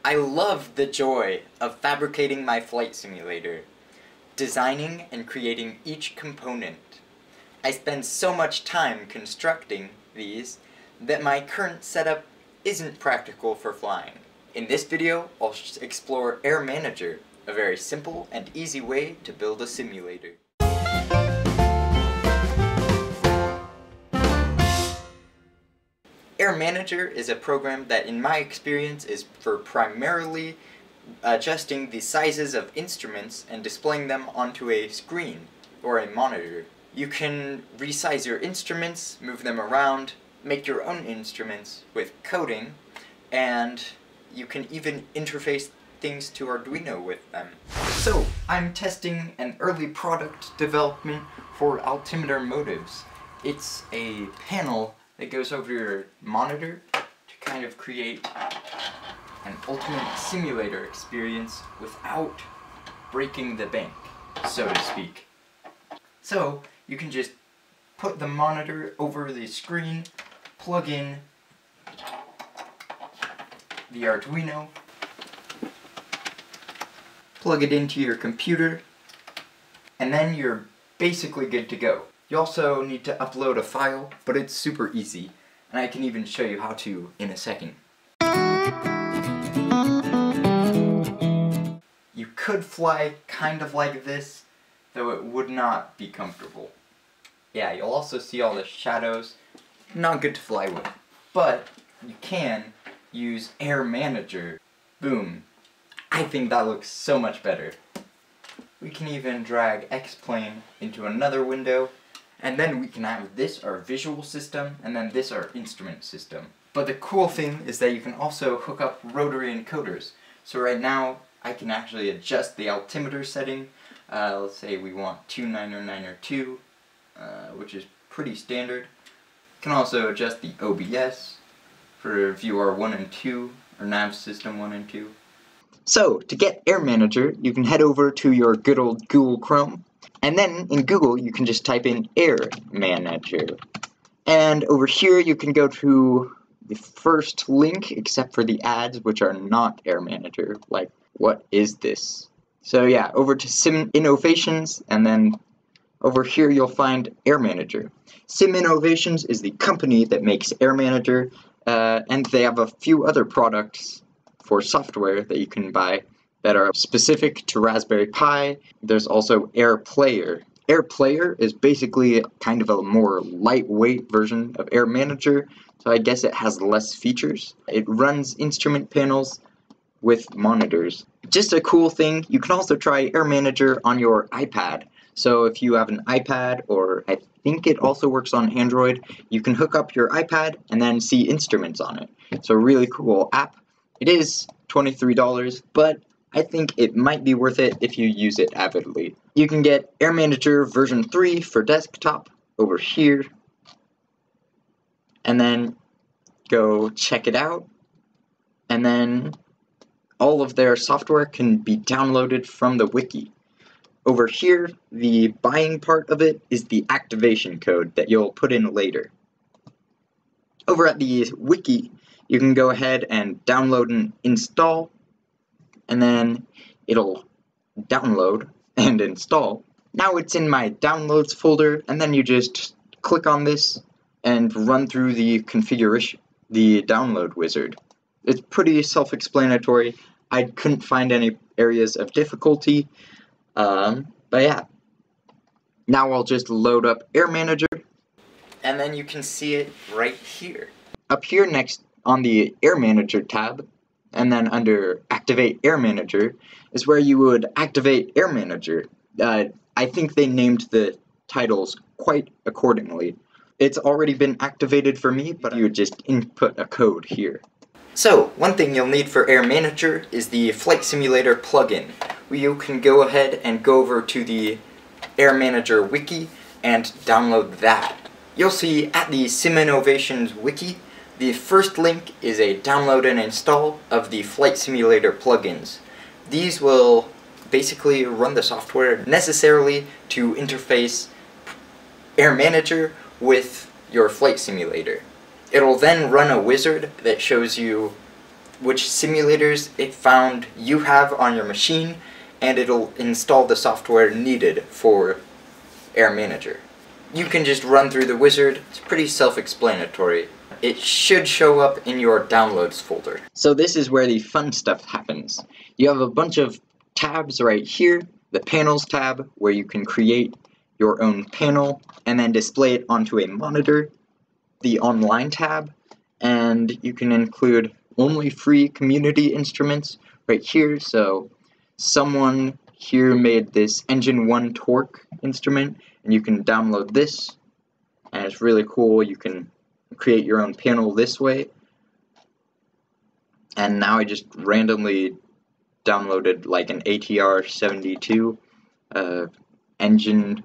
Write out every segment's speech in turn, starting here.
I love the joy of fabricating my flight simulator, designing and creating each component. I spend so much time constructing these that my current setup isn't practical for flying. In this video, I'll explore Air Manager, a very simple and easy way to build a simulator. Air Manager is a program that, in my experience, is for primarily adjusting the sizes of instruments and displaying them onto a screen or a monitor. You can resize your instruments, move them around, make your own instruments with coding, and you can even interface things to Arduino with them. So, I'm testing an early product development for altimeter motives. It's a panel that goes over your monitor to kind of create an ultimate simulator experience without breaking the bank, so to speak. So, you can just put the monitor over the screen, plug in the Arduino, plug it into your computer, and then you're basically good to go. You also need to upload a file, but it's super easy, and I can even show you how to in a second. You could fly kind of like this, though it would not be comfortable. Yeah, you'll also see all the shadows. Not good to fly with. But you can use Air Manager. Boom. I think that looks so much better. We can even drag X-Plane into another window, and then we can have this our visual system, and then this our instrument system. But the cool thing is that you can also hook up rotary encoders. So right now, I can actually adjust the altimeter setting. Let's say we want 29092, which is pretty standard. You can also adjust the OBS for viewer 1 and 2, or nav system 1 and 2. So, to get Air Manager, you can head over to your good old Google Chrome, and then in Google you can just type in Air Manager. And over here you can go to the first link, except for the ads, which are not Air Manager. Like, what is this? So yeah, over to Sim Innovations, and then over here you'll find Air Manager. Sim Innovations is the company that makes Air Manager, and they have a few other products for software that you can buy that are specific to Raspberry Pi. There's also Air Player. Air Player is basically kind of a more lightweight version of Air Manager, so I guess it has less features. It runs instrument panels with monitors. Just a cool thing, you can also try Air Manager on your iPad. So if you have an iPad, or I think it also works on Android, you can hook up your iPad and then see instruments on it. So a really cool app. It is $23, but I think it might be worth it if you use it avidly. You can get Air Manager version 3 for desktop over here, and then go check it out, and then all of their software can be downloaded from the wiki. Over here, the buying part of it is the activation code that you'll put in later. Over at the wiki, you can go ahead and download and install, and then it'll download and install. Now it's in my downloads folder, and then you just click on this and run through the configuration, the download wizard. It's pretty self-explanatory. I couldn't find any areas of difficulty, but yeah. Now I'll just load up Air Manager, and then you can see it right here. Up here next on the Air Manager tab, and then under Activate Air Manager, is where you would activate Air Manager. I think they named the titles quite accordingly. It's already been activated for me, but you would just input a code here. So, one thing you'll need for Air Manager is the Flight Simulator plugin, where you can go ahead and go over to the Air Manager wiki and download that. You'll see at the Sim Innovations wiki, the first link is a download and install of the Flight Simulator plugins. These will basically run the software necessarily to interface Air Manager with your flight simulator. It'll then run a wizard that shows you which simulators it found you have on your machine, and it'll install the software needed for Air Manager. You can just run through the wizard. It's pretty self-explanatory. It should show up in your downloads folder. So this is where the fun stuff happens. You have a bunch of tabs right here. The panels tab, where you can create your own panel and then display it onto a monitor. The online tab, and you can include only free community instruments right here. So someone here made this Engine 1 Torque instrument, and you can download this, and it's really cool. You can create your own panel this way. And now I just randomly downloaded like an ATR 72 engine,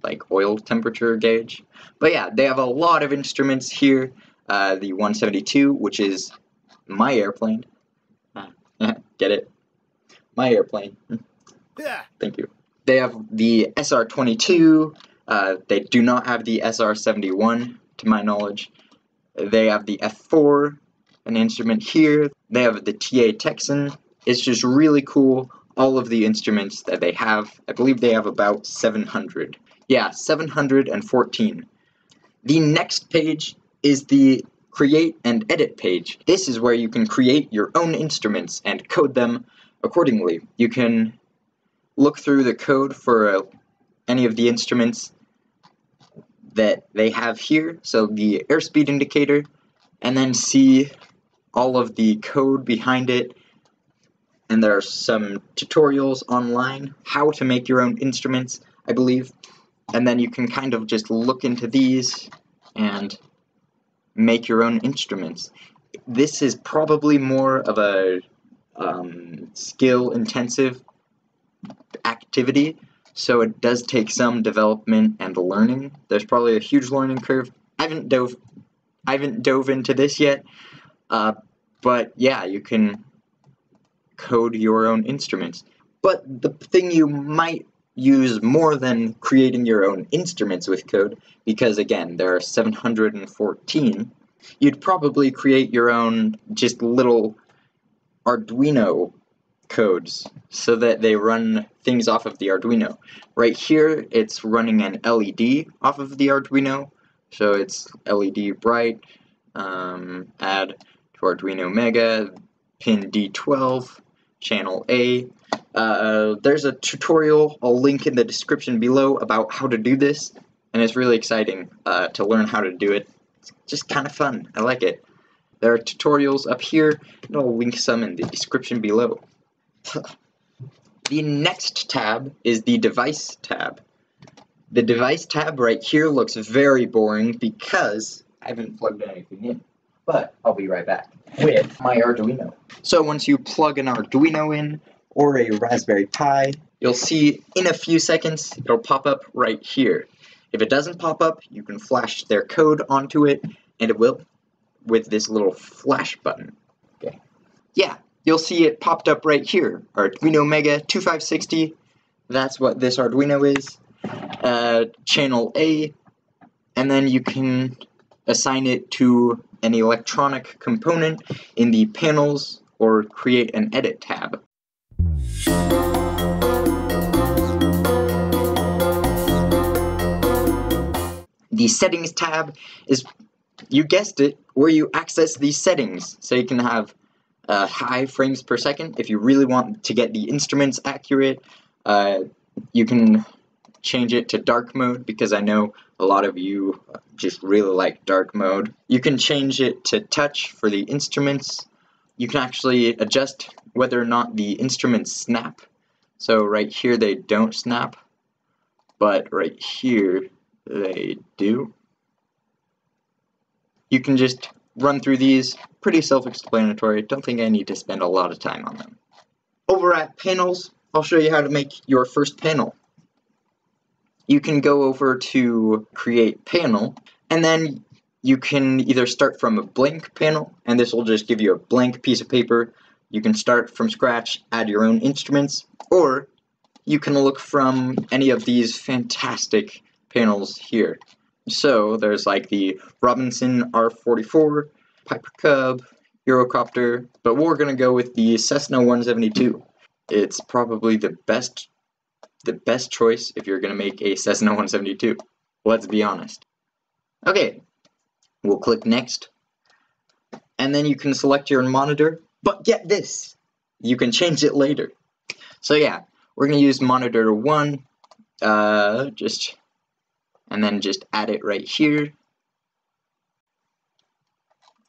like oil temperature gauge. But yeah, they have a lot of instruments here. The 172, which is my airplane. Get it? My airplane. Yeah. Thank you. They have the SR22. They do not have the SR71, to my knowledge. They have the F4, an instrument here. They have the TA Texan. It's just really cool, all of the instruments that they have. I believe they have about 700. Yeah, 714. The next page is the Create and Edit page. This is where you can create your own instruments and code them accordingly. You can look through the code for any of the instruments that they have here, so the airspeed indicator, and then see all of the code behind it. And there are some tutorials online how to make your own instruments, I believe. And then you can kind of just look into these and make your own instruments. This is probably more of a skill-intensive activity, so it does take some development and learning. There's probably a huge learning curve. I haven't dove into this yet, but yeah, you can code your own instruments. But the thing you might use more than creating your own instruments with code, because again, there are 714, you'd probably create your own just little Arduino codes so that they run things off of the Arduino. Right here, it's running an LED off of the Arduino, so it's LED bright, add to Arduino Mega, pin D12, channel A. There's a tutorial I'll link in the description below about how to do this, and it's really exciting to learn how to do it. It's just kind of fun. I like it. There are tutorials up here, and I'll link some in the description below. The next tab is the Device tab. The Device tab right here looks very boring because I haven't plugged anything in. But I'll be right back with my Arduino. So once you plug an Arduino in, or a Raspberry Pi, you'll see in a few seconds it'll pop up right here. If it doesn't pop up, you can flash their code onto it, and it will, with this little flash button. Okay. Yeah, you'll see it popped up right here. Arduino Mega 2560, that's what this Arduino is. Channel A, and then you can assign it to an electronic component in the Panels or Create and Edit tab. The Settings tab is, you guessed it, where you access the settings. So you can have high frames per second if you really want to get the instruments accurate. You can change it to dark mode, because I know a lot of you just really like dark mode. You can change it to touch for the instruments. You can actually adjust whether or not the instruments snap. So right here they don't snap, but right here they do. You can just run through these, pretty self-explanatory. Don't think I need to spend a lot of time on them. Over at Panels, I'll show you how to make your first panel. You can go over to Create Panel, and then you can either start from a blank panel, and this will just give you a blank piece of paper. You can start from scratch, add your own instruments, or you can look from any of these fantastic panels here. So there's like the Robinson R44, Piper Cub, Eurocopter, but we're going to go with the Cessna 172. It's probably the best choice if you're going to make a Cessna 172. Let's be honest. Okay, we'll click next, and then you can select your monitor, but get this, you can change it later. So yeah, we're going to use monitor 1, and then just add it right here.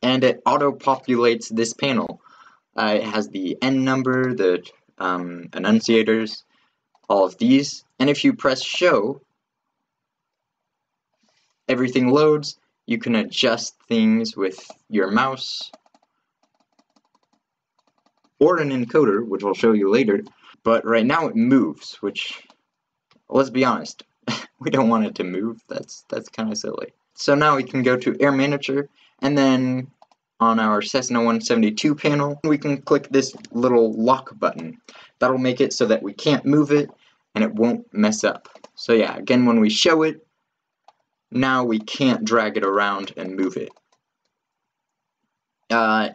And it auto-populates this panel. It has the N number, the annunciators, all of these. And if you press show, everything loads. You can adjust things with your mouse or an encoder, which I'll show you later. But right now it moves, which, let's be honest, we don't want it to move. That's kind of silly. So now we can go to Air Manager, and then on our Cessna 172 panel, we can click this little lock button. That'll make it so that we can't move it, and it won't mess up. So yeah, again, when we show it, now we can't drag it around and move it.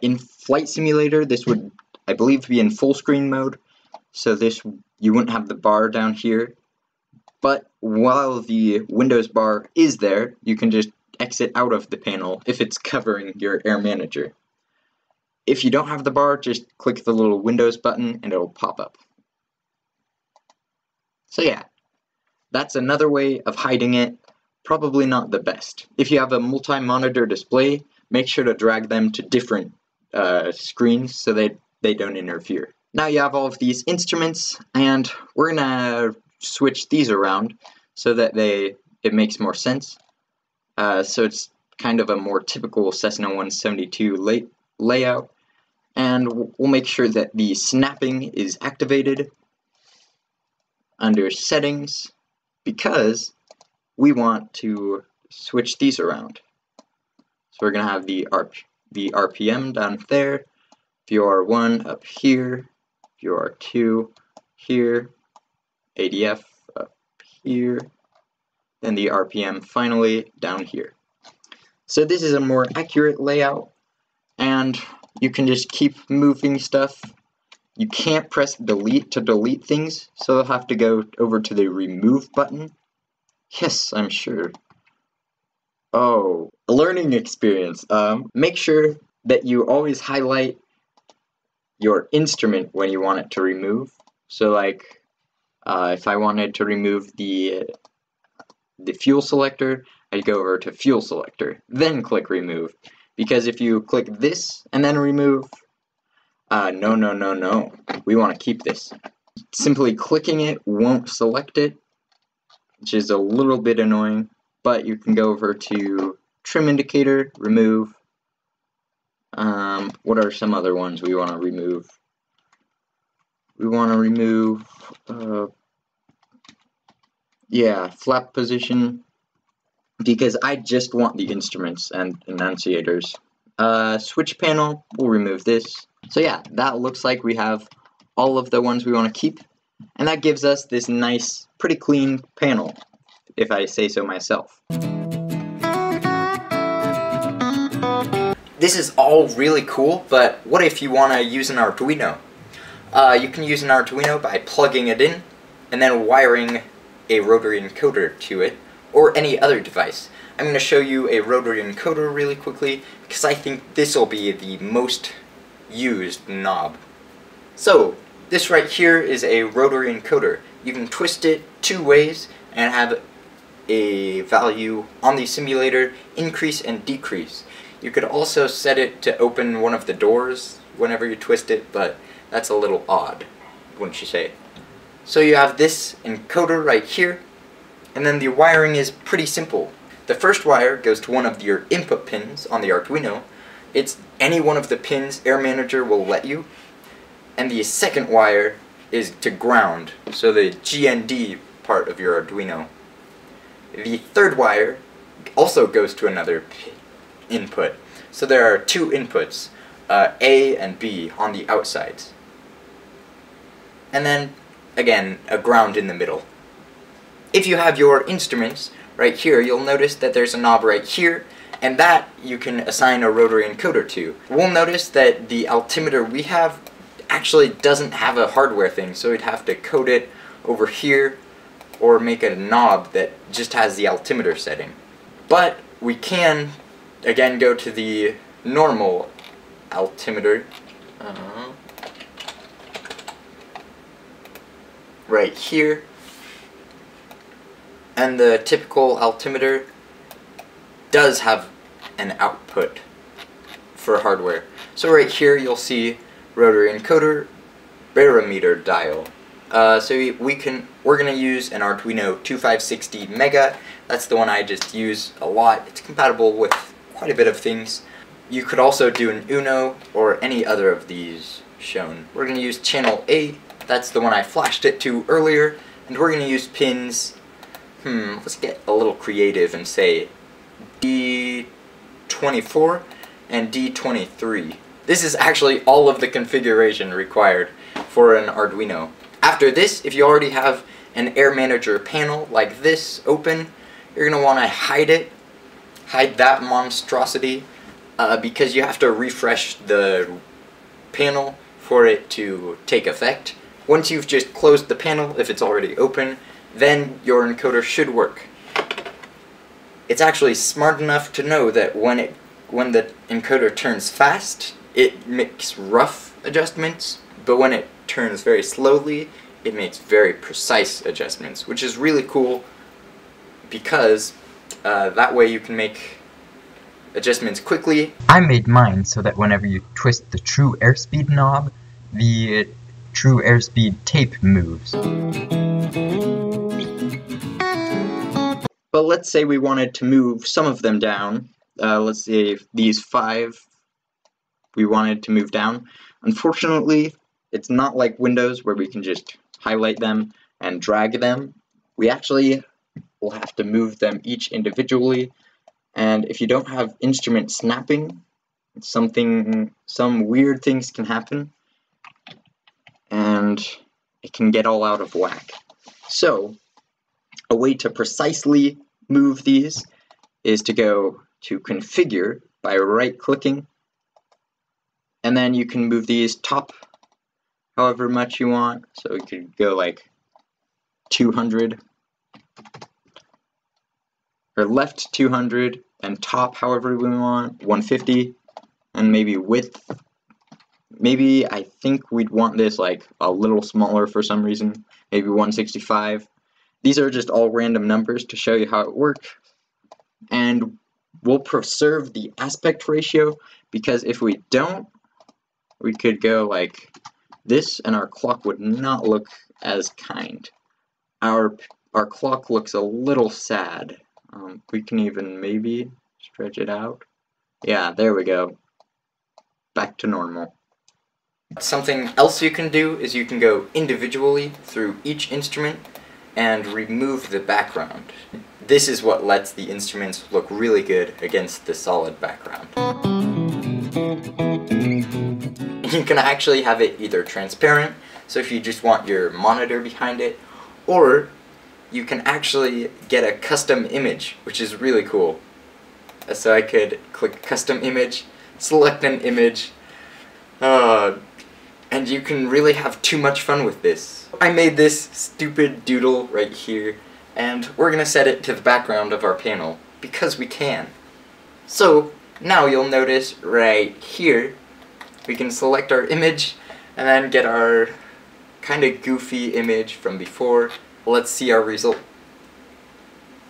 In Flight Simulator, this would, I believe, be in full screen mode, so you wouldn't have the bar down here. But while the Windows bar is there, you can just exit out of the panel if it's covering your Air Manager. If you don't have the bar, just click the little Windows button and it'll pop up. So yeah, that's another way of hiding it. Probably not the best. If you have a multi-monitor display, make sure to drag them to different screens so they don't interfere. Now you have all of these instruments, and we're gonna switch these around so that it makes more sense. So it's kind of a more typical Cessna 172 layout, and we'll make sure that the snapping is activated under settings, because we want to switch these around. So we're going to have the RPM down there, VR1 up here, VR2 here, ADF up here, and the RPM finally down here. So this is a more accurate layout, and you can just keep moving stuff. You can't press delete to delete things, so you'll have to go over to the remove button. Yes, I'm sure. Oh, a learning experience. Make sure that you always highlight your instrument when you want it to remove. So like, if I wanted to remove the fuel selector, I'd go over to fuel selector, then click remove. Because if you click this and then remove, no. We want to keep this. Simply clicking it won't select it, which is a little bit annoying, but you can go over to trim indicator, remove. What are some other ones we want to remove? We want to remove, yeah, flap position, because I just want the instruments and annunciators. Switch panel, we'll remove this. So yeah, that looks like we have all of the ones we want to keep, and that gives us this nice, pretty clean panel, if I say so myself. This is all really cool, but what if you want to use an Arduino? You can use an Arduino by plugging it in and then wiring a rotary encoder to it, or any other device. I'm going to show you a rotary encoder really quickly, because I think this will be the most used knob. So, this right here is a rotary encoder. You can twist it two ways and have a value on the simulator increase and decrease. You could also set it to open one of the doors whenever you twist it, but that's a little odd, wouldn't you say? So you have this encoder right here, and then the wiring is pretty simple. The first wire goes to one of your input pins on the Arduino. It's any one of the pins Air Manager will let you. And the second wire is to ground, so the GND part of your Arduino. The third wire also goes to another input. So there are two inputs, A and B, on the outsides. And then, again, a ground in the middle. If you have your instruments right here, you'll notice that there's a knob right here and that you can assign a rotary encoder to. We'll notice that the altimeter we have actually doesn't have a hardware thing, so we'd have to code it over here or make a knob that just has the altimeter setting. But we can, again, go to the normal altimeter. Right here. And the typical altimeter does have an output for hardware. So right here you'll see rotary encoder, barometer dial. So we're gonna use an Arduino 2560 Mega. That's the one I just use a lot. It's compatible with quite a bit of things. You could also do an Uno or any other of these shown. We're gonna use channel 8. That's the one I flashed it to earlier, and we're gonna use pins. Let's get a little creative and say D24 and D23. This is actually all of the configuration required for an Arduino. After this, if you already have an Air Manager panel like this open, you're going to want to hide that monstrosity, because you have to refresh the panel for it to take effect. Once you've just closed the panel, if it's already open, then your encoder should work. It's actually smart enough to know that when the encoder turns fast, it makes rough adjustments, but when it turns very slowly, it makes very precise adjustments, which is really cool because that way you can make adjustments quickly. I made mine so that whenever you twist the true airspeed knob, the true airspeed tape moves. But let's say we wanted to move some of them down. Let's say these 5 we wanted to move down. Unfortunately, it's not like Windows where we can just highlight them and drag them. We actually will have to move them each individually, and if you don't have instrument snapping, some weird things can happen, and it can get all out of whack. So, a way to precisely move these is to go to Configure by right-clicking, and then you can move these top however much you want. So we could go like 200, or left 200, and top however we want, 150, and maybe width. Maybe I think we'd want this like a little smaller for some reason, maybe 165. These are just all random numbers to show you how it works, and we'll preserve the aspect ratio, because if we don't, we could go like this and our clock would not look as kind. Our clock looks a little sad. We can even maybe stretch it out. Yeah, there we go. Back to normal. Something else you can do is you can go individually through each instrument and remove the background. This is what lets the instruments look really good against the solid background. You can actually have it either transparent, so if you just want your monitor behind it, or you can actually get a custom image, which is really cool. So I could click custom image, select an image, and you can really have too much fun with this. I made this stupid doodle right here, and we're gonna set it to the background of our panel, because we can. So now you'll notice right here, we can select our image, and then get our kind of goofy image from before. Let's see our result.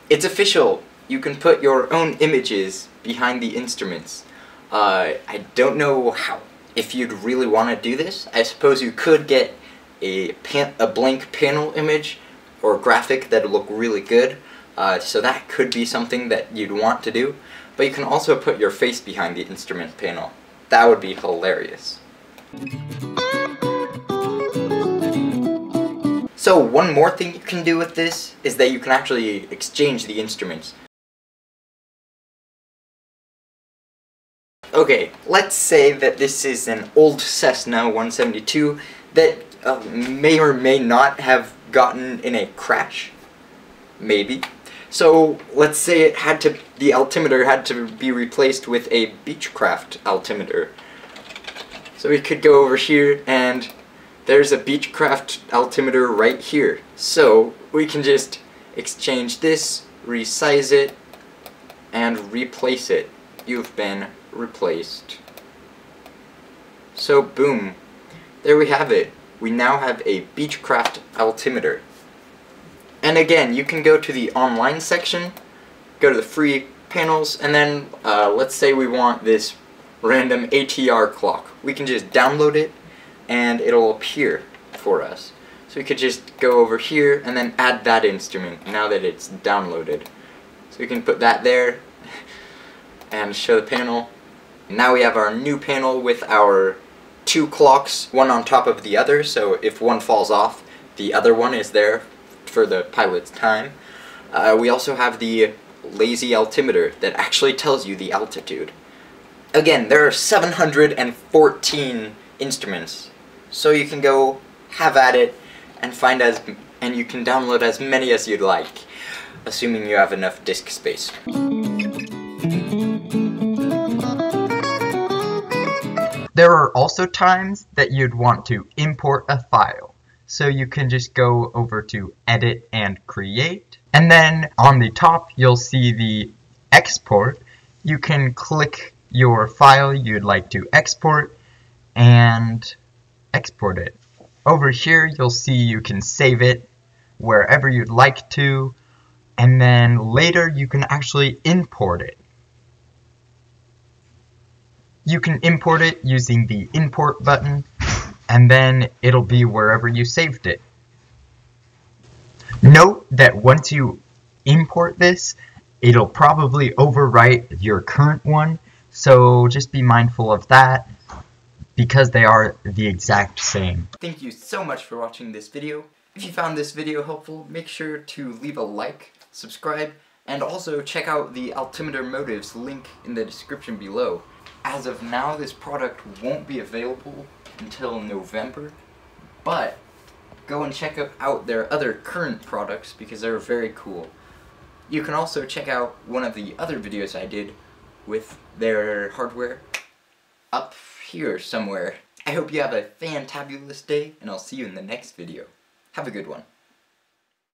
It's official! You can put your own images behind the instruments. I don't know how, if you'd really want to do this. I suppose you could get a blank panel image or graphic that would look really good, so that could be something that you'd want to do. But you can also put your face behind the instrument panel. That would be hilarious. So one more thing you can do with this is that you can actually exchange the instruments. Okay, let's say that this is an old Cessna 172 that may or may not have gotten in a crash. Maybe. So let's say the altimeter had to be replaced with a Beechcraft altimeter. So we could go over here and there's a Beechcraft altimeter right here. So we can just exchange this, resize it, and replace it. You've been replaced. So boom, there we have it. We now have a Beechcraft altimeter. And again, you can go to the online section, go to the free panels, and then let's say we want this random ATR clock. We can just download it and it'll appear for us. So we could just go over here and then add that instrument now that it's downloaded. So we can put that there and show the panel. And now we have our new panel with our two clocks, one on top of the other, so if one falls off, the other one is there for the pilot's time. We also have the lazy altimeter that actually tells you the altitude. Again, there are 714 instruments, so you can go have at it and and you can download as many as you'd like, assuming you have enough disk space. There are also times that you'd want to import a file. So you can just go over to Edit and Create. And then on the top, you'll see the Export. You can click your file you'd like to export and export it. Over here, you'll see you can save it wherever you'd like to. And then later, you can actually import it. You can import it using the Import button, and then it'll be wherever you saved it. Note that once you import this, it'll probably overwrite your current one, so just be mindful of that, because they are the exact same. Thank you so much for watching this video. If you found this video helpful, make sure to leave a like, subscribe, and also check out the altimeter motives link in the description below. As of now, this product won't be available until November, but go and check out their other current products because they're very cool. You can also check out one of the other videos I did with their hardware up here somewhere. I hope you have a fantabulous day, and I'll see you in the next video. Have a good one.